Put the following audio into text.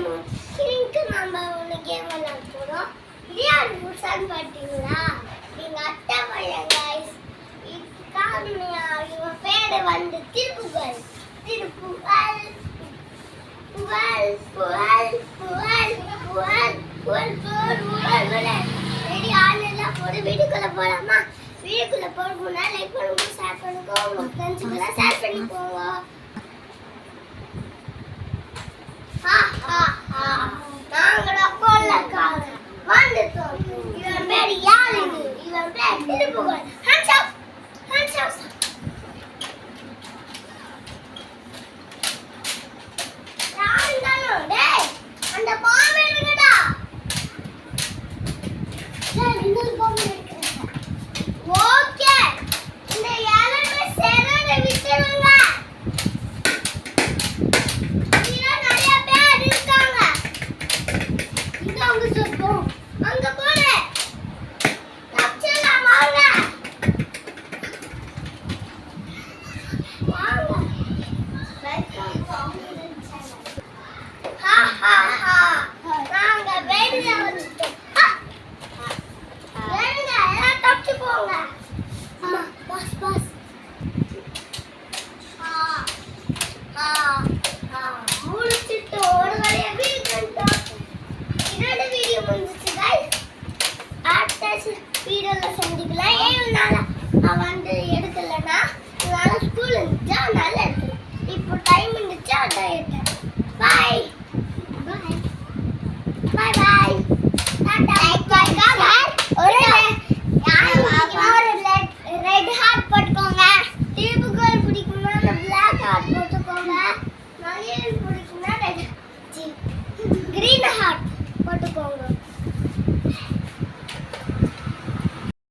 இன்னைக்கு நம்ம ஒரு கேம் விளையாட போறோம். இது யாரு புதுசான்னு பார்த்தீங்களா? எங்க அத்தை பையன் கைஸ். இதுக்காக இவன் பேரு வந்து திருப்புகழ். திருப்புகழ் புகழ் புகழ் புகழ் புகழ் புகழ் புகழ் புகழ் புகழ். ரெடி ஆன்லைன்ல போடு. வீடியோக்குள்ள போலாமா? வீடியோக்குள்ள போறதுக்கு முன்னாடி லைக் பண்ணுங்க, ஷேர் பண்ணுங்க, உங்க ஃப்ரெண்ட்ஸ்க்கு எல்லாம் ஷேர் பண்ணிக்கோங்க.